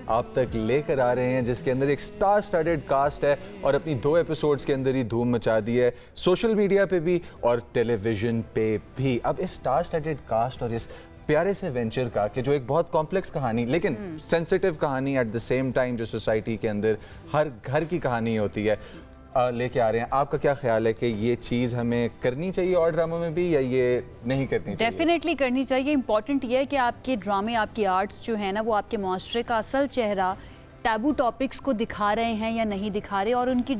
आप तक लेकर आ रहे हैं, जिसके अंदर एक स्टार स्टडेड कास्ट है और अपनी 2 एपिसोड्स के अंदर ही धूम मचा दी है, सोशल मीडिया पे भी और टेलीविज़न पे भी। अब इस स्टार स्टडेड कास्ट और इस प्यारे से वेंचर का कि जो एक बहुत कॉम्प्लेक्स कहानी लेकिन सेंसिटिव कहानी एट द सेम टाइम, जो सोसाइटी के अंदर हर घर की कहानी होती है, लेके आ रहे हैं। आपका क्या ख्याल है कि ये चीज़ हमें करनी चाहिए और ड्रामों में भी, या ये नहीं करनी चाहिए? डेफिनेटली करनी चाहिए। इंपॉर्टेंट ये है कि आपके ड्रामे, आपकी आर्ट्स जो है ना, वो आपके माशरे का असल चेहरा, टैबू टॉपिक्स को दिखा रहे हैं या नहीं दिखा रहे, और उनकी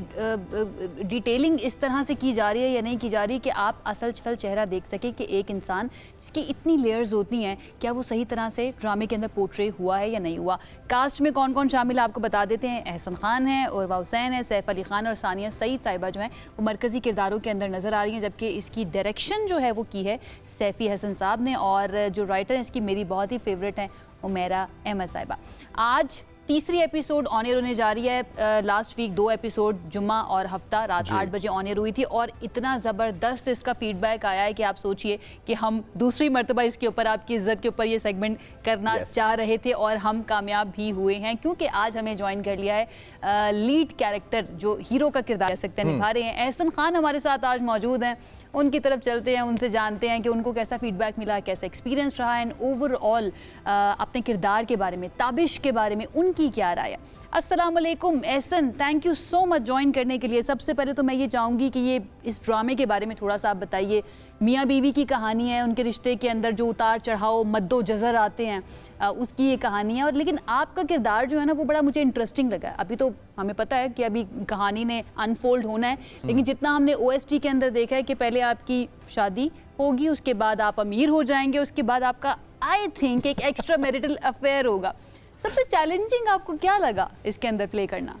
डिटेलिंग इस तरह से की जा रही है या नहीं की जा रही कि आप असल चेहरा देख सकें कि एक इंसान जिसकी इतनी लेयर्स होती हैं, क्या वो सही तरह से ड्रामे के अंदर पोर्ट्रे हुआ है या नहीं हुआ। कास्ट में कौन कौन शामिल है आपको बता देते हैं। एहसन खान है, उर्वा हुसैन है, सैफ अली खान और सानिया सईद साहिबा जो हैं वो मरकज़ी किरदारों के अंदर नज़र आ रही हैं, जबकि इसकी डायरेक्शन जो है वो की है सैफ़ी हसन साहब ने, और जो राइटर हैं इसकी मेरी बहुत ही फेवरेट हैं उमेरा अहमद साहिबा। आज तीसरी एपिसोड ऑन एयर होने जा रही है। लास्ट वीक 2 एपिसोड जुम्मा और हफ्ता रात 8 बजे ऑन एयर हुई थी, और इतना ज़बरदस्त इसका फीडबैक आया है कि आप सोचिए कि हम दूसरी मरतबा इसके ऊपर, आपकी इज्जत के ऊपर ये सेगमेंट करना चाह रहे थे और हम कामयाब भी हुए हैं, क्योंकि आज हमें ज्वाइन कर लिया है लीड कैरेक्टर जो हीरो का किरदार कह सकते हैं निभा रहे हैं। एहसन खान हमारे साथ आज मौजूद हैं, उनकी तरफ चलते हैं, उनसे जानते हैं कि उनको कैसा फीडबैक मिला, कैसा एक्सपीरियंस रहा, एंड ओवरऑल अपने किरदार के बारे में, ताबिश के बारे में उनकी क्या राय है। अस्सलाम वालेकुम Ehsan, thank you so much join करने के लिए। सबसे पहले तो मैं ये चाहूँगी कि ये इस ड्रामे के बारे में थोड़ा सा आप बताइए। मियाँ बीवी की कहानी है, उनके रिश्ते के अंदर जो उतार चढ़ाव, मद्दो जज़र आते हैं, उसकी ये कहानी है। और लेकिन आपका किरदार जो है ना वो बड़ा मुझे इंटरेस्टिंग लगा। अभी तो हमें पता है कि अभी कहानी ने अनफोल्ड होना है, लेकिन जितना हमने OST के अंदर देखा है कि पहले आपकी शादी होगी, उसके बाद आप अमीर हो जाएंगे, उसके बाद आपका आई थिंक एक एक्स्ट्रा मैरिटल अफेयर होगा। सबसे चैलेंजिंग आपको क्या लगा इसके अंदर प्ले करना?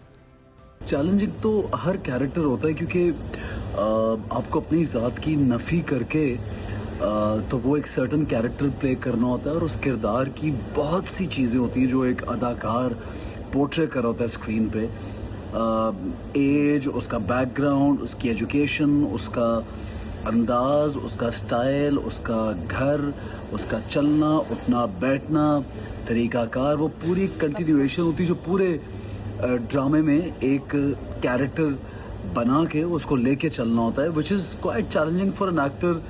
चैलेंजिंग तो हर कैरेक्टर होता है, क्योंकि आपको अपनी ज़ात की नफ़ी करके तो वो एक सर्टन कैरेक्टर प्ले करना होता है, और उस किरदार की बहुत सी चीज़ें होती हैं जो एक अदाकार पोर्ट्रे कर रहा होता है स्क्रीन पे। एज, उसका बैकग्राउंड, उसकी एजुकेशन, उसका अंदाज, उसका स्टाइल, उसका घर, उसका चलना उठना बैठना, तरीकाकार, वो पूरी कंटिन्यूएशन होती है जो पूरे ड्रामे में एक कैरेक्टर बना के उसको लेके चलना होता है, which is quite challenging for an actor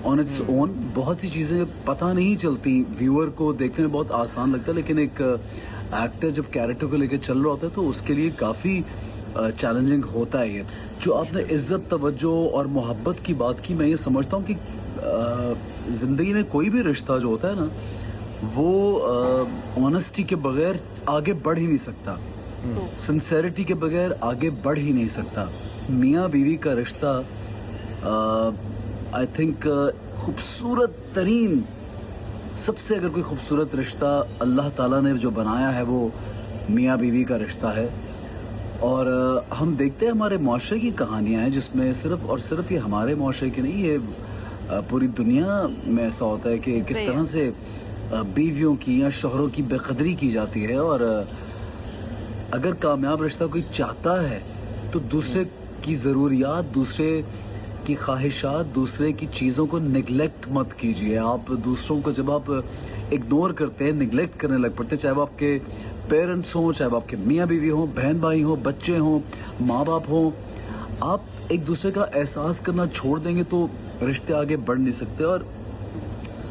on its own. बहुत सी चीज़ें पता नहीं चलती, व्यूअर को देखने में बहुत आसान लगता है, लेकिन एक एक्टर जब कैरेक्टर को लेके चल रहा होता है तो उसके लिए काफ़ी चैलेंजिंग होता है। ये जो आपने इज्जत, तवज्जो और मोहब्बत की बात की, मैं ये समझता हूँ कि ज़िंदगी में कोई भी रिश्ता जो होता है ना, वो ऑनेस्टी के बगैर आगे बढ़ ही नहीं सकता, सिंसेरिटी के बगैर आगे बढ़ ही नहीं सकता। मियाँ बीवी का रिश्ता आई थिंक खूबसूरत तरीन, सबसे अगर कोई खूबसूरत रिश्ता अल्लाह ताला ने जो बनाया है वो मियाँ बीवी का रिश्ता है। और हम देखते हैं हमारे माशरे की कहानियाँ हैं जिसमें सिर्फ और सिर्फ ये हमारे माशरे की नहीं, ये पूरी दुनिया में ऐसा होता है कि किस तरह से बीवियों की या शोहरों की बेकदरी की जाती है। और अगर कामयाब रिश्ता कोई चाहता है तो दूसरे की ज़रूरियात, दूसरे की ख्वाहिशात, दूसरे की चीज़ों को निगलेक्ट मत कीजिए। आप दूसरों को जब आप इग्नोर करते हैं, निगलेक्ट करने लग पड़ते हैं, चाहे वो आपके पेरेंट्स हों, चाहे वो आपके मियाँ बीवी हों, बहन भाई हों, बच्चे हों, माँ बाप हों, आप एक दूसरे का एहसास करना छोड़ देंगे तो रिश्ते आगे बढ़ नहीं सकते। और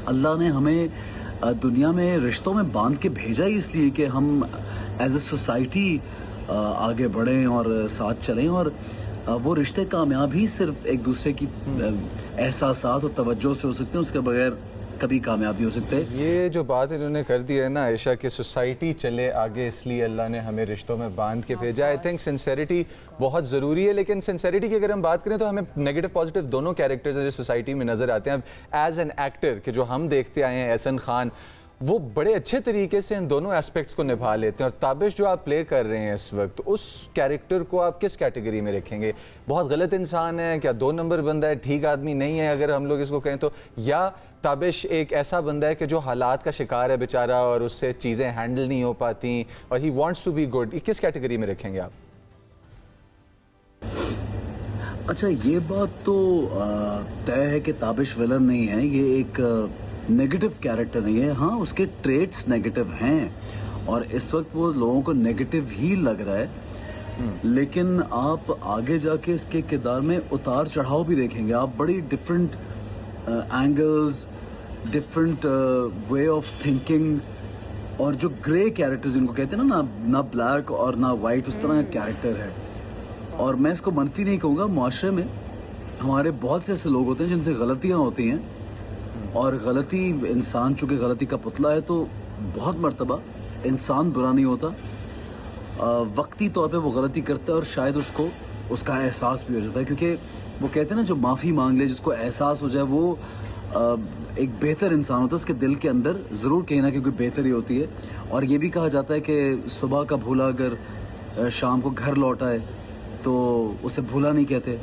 अल्लाह ने हमें दुनिया में रिश्तों में बांध के भेजा ही इसलिए कि हम एज ए सोसाइटी आगे बढ़ें और साथ चलें, और वो रिश्ते कामयाब ही सिर्फ एक दूसरे की एहसासात और तवज्जो से हो सकते हैं, उसके बगैर कभी कामयाब नहीं हो सकते। ये जो बात इन्होंने कर दी है ना आयशा, कि सोसाइटी चले आगे इसलिए अल्लाह ने हमें रिश्तों में बांध के भेजा। आई थिंक सिंसेरिटी बहुत ज़रूरी है, लेकिन सिंसेरिटी की अगर हम बात करें तो हमें नेगेटिव पॉजिटिव दोनों कैरेक्टर्स हैं जो सोसाइटी में नज़र आते हैं। अब एज एन एक्टर कि जो हम देखते आए हैं, एहसन खान, वो बड़े अच्छे तरीके से इन दोनों एस्पेक्ट्स को निभा लेते हैं। और ताबिश जो आप प्ले कर रहे हैं इस वक्त, उस कैरेक्टर को आप किस कैटेगरी में रखेंगे? बहुत गलत इंसान है क्या, 2 नंबर बंदा है, ठीक आदमी नहीं है अगर हम लोग इसको कहें तो, या ताबिश एक ऐसा बंदा है कि जो हालात का शिकार है बेचारा और उससे चीज़ें हैंडल नहीं हो पाती और he wants to be good? किस कैटेगरी में रखेंगे आप? अच्छा, ये बात तो तय है कि ताबिश विलन नहीं है, ये एक नेगेटिव कैरेक्टर नहीं है। हाँ, उसके ट्रेट्स नेगेटिव हैं और इस वक्त वो लोगों को नेगेटिव ही लग रहा है, लेकिन आप आगे जाके इसके किरदार में उतार चढ़ाव भी देखेंगे आप, बड़ी different angles, different way of thinking, और जो ग्रे कैरेक्टर जिनको कहते हैं ना ब्लैक और ना वाइट, उस तरह का कैरेक्टर है। और मैं इसको मनफी नहीं कहूँगा, मुआशरे में हमारे बहुत से ऐसे लोग होते हैं जिनसे गलतियाँ होती हैं, और गलती, इंसान चूँकि गलती का पुतला है, तो बहुत मर्तबा इंसान बुरा नहीं होता, वक्ती तौर पे वो गलती करता है और शायद उसको उसका एहसास भी हो जाता है, क्योंकि वो कहते हैं ना जो माफ़ी मांग ले, जिसको एहसास हो जाए, वो एक बेहतर इंसान होता है, उसके दिल के अंदर ज़रूर कहीं ना कहीं बेहतरी होती है। और ये भी कहा जाता है कि सुबह का भूला अगर शाम को घर लौट आए तो उसे भूला नहीं कहते।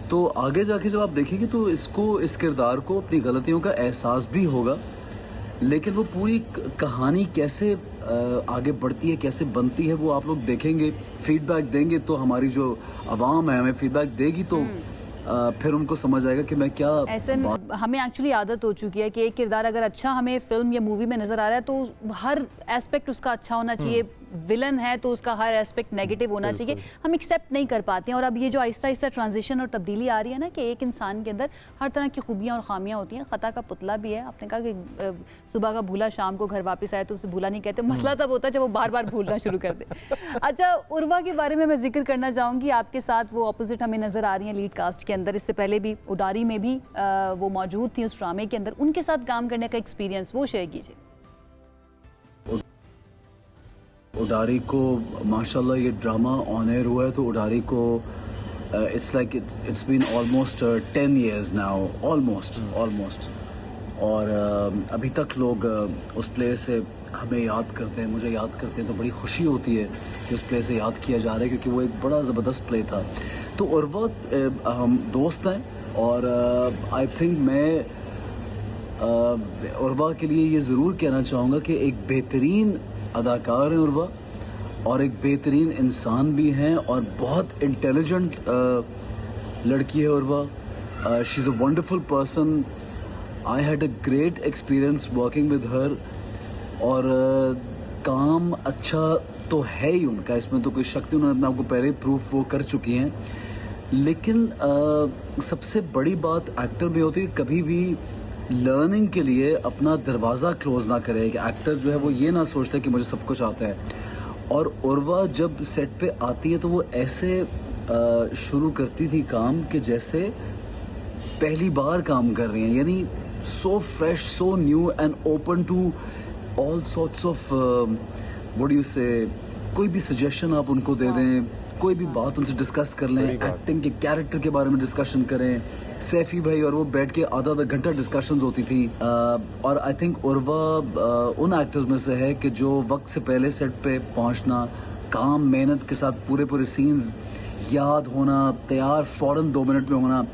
तो आगे जाके जब आप देखेंगे तो इसको, इस किरदार को अपनी गलतियों का एहसास भी होगा, लेकिन वो पूरी कहानी कैसे आगे बढ़ती है, कैसे बनती है, वो आप लोग देखेंगे, फीडबैक देंगे, तो हमारी जो आवाम है हमें फीडबैक देगी, तो फिर उनको समझ आएगा कि मैं क्या ऐसे हमें एक्चुअली आदत हो चुकी है कि एक किरदार अगर अच्छा हमें फिल्म या मूवी में नजर आ रहा है तो हर एस्पेक्ट उसका अच्छा होना चाहिए, विलन है तो उसका हर एस्पेक्ट नेगेटिव होना चाहिए, हम एक्सेप्ट नहीं कर पाते हैं। और अब ये जो आहिस्ता आहिस्ता ट्रांजिशन और तब्दीली आ रही है ना कि एक इंसान के अंदर हर तरह की खूबियाँ और खामियाँ होती हैं, ख़ता का पुतला भी है। आपने कहा कि सुबह का भूला शाम को घर वापस आए तो उसे भूला नहीं कहते, मसला तब होता है जब वो बार बार भूलना शुरू कर दे। अच्छा, उर्वा के बारे में मैं जिक्र करना चाहूँगी, आपके साथ वो अपोजिट हमें नज़र आ रही हैं लीड कास्ट के अंदर, इससे पहले भी उडारी में भी वो मौजूद थी उस ड्रामे के अंदर, उनके साथ काम करने का एक्सपीरियंस वो शेयर कीजिए। उडारी को माशाल्लाह ये ड्रामा ऑन एयर हुआ है तो उडारी को it's like it's been almost 10 years now, almost. और अभी तक लोग उस प्ले से हमें याद करते हैं, मुझे याद करते हैं, तो बड़ी खुशी होती है कि उस प्ले से याद किया जा रहा है, क्योंकि वो एक बड़ा ज़बरदस्त प्ले था। तो उर्वा हम दोस्त हैं, और आई थिंक मैं उर्वा के लिए ये ज़रूर कहना चाहूँगा कि एक बेहतरीन अदाकार है उर्वा, और एक बेहतरीन इंसान भी हैं, और बहुत इंटेलिजेंट लड़की है Urwa. She is a wonderful person. I had a great experience working with her, और काम अच्छा तो है ही उनका, इसमें तो कोई शक नहीं, उन्होंने अपने आपको पहले प्रूफ वो कर चुकी हैं। लेकिन सबसे बड़ी बात एक्टर में होती है, कभी भी लर्निंग के लिए अपना दरवाज़ा क्लोज ना करे, कि एक्टर जो है वो ये ना सोचता है कि मुझे सब कुछ आता है। और उर्वा जब सेट पे आती है तो वो ऐसे शुरू करती थी काम कि जैसे पहली बार काम कर रही हैं, यानी so fresh, so new and open to all sorts of what do you say, कोई भी सजेशन आप उनको दे दें, कोई भी बात उनसे डिस्कस कर लें, एक्टिंग के कैरेक्टर के बारे में डिस्कशन करें। सैफी भाई और वो बैठ के आधा घंटा डिस्कशंस होती थी। और आई थिंक उर्वा उन एक्टर्स में से है कि जो वक्त से पहले सेट पे पहुंचना, काम मेहनत के साथ पूरे सीन्स याद होना, तैयार फौरन 2 मिनट में होना।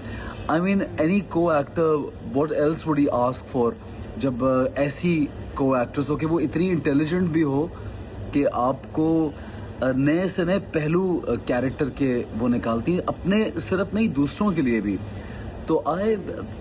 आई मीन एनी को actor what else would he ask for, जब ऐसी को एक्ट्रेस हो कि वो इतनी इंटेलिजेंट भी हो कि आपको नए से नए पहलू कैरेक्टर के वो निकालती है, अपने सिर्फ नहीं दूसरों के लिए भी। तो I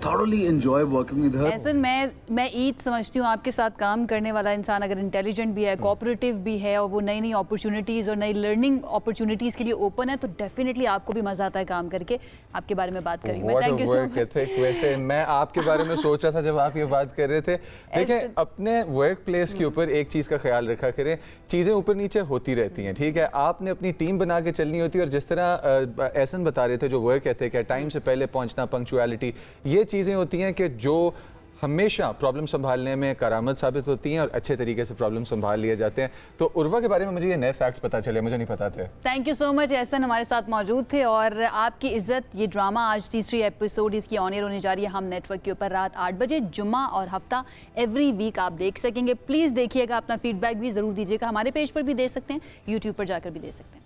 thoroughly enjoy working with हर। ऐसा मैं ईद समझती हूँ आपके साथ काम करने वाला इंसान अगर इंटेलिजेंट भी है, कोऑपरेटिव भी है, और वो नई नई अपॉर्चुनिटीज़ और नई लर्निंग अपॉर्चुनिटीज़ के लिए ओपन है, तो डेफिनेटली आपको भी मज़ा आता है काम करके। आपके बारे में बात करी मैं, थैंक यू सो मच। वैसे मैं आपके बारे में सोच रहा था जब आप ये बात कर रहे थे। देखें, अपने वर्क प्लेस के ऊपर एक चीज़ का ख्याल रखा करें, चीज़ें ऊपर नीचे होती रहती हैं, ठीक है, आपने अपनी टीम बना के चलनी होती है। और जिस तरह एहसन बता रहे थे, जो वर्क एथिक है, टाइम से पहले पहुंचना, पंक्चुअलिटी, ये चीज़ें होती हैं कि जो हमेशा प्रॉब्लम संभालने में करामत साबित होती हैं और अच्छे तरीके से प्रॉब्लम संभाल लिए जाते हैं। तो उर्वा के बारे में मुझे ये नए फैक्ट्स पता चले, मुझे नहीं पता थे। Thank you so much, Ehsan हमारे साथ मौजूद थे। और आपकी इज्जत, ये ड्रामा आज तीसरी एपिसोड इसकी ऑन एयर होने जा रही है हम नेटवर्क के ऊपर रात 8 बजे, जुम्मा और हफ्ता एवरी वीक आप देख सकेंगे। प्लीज़ देखिएगा, अपना फीडबैक भी ज़रूर दीजिएगा, हमारे पेज पर भी दे सकते हैं, यूट्यूब पर जाकर भी दे सकते हैं।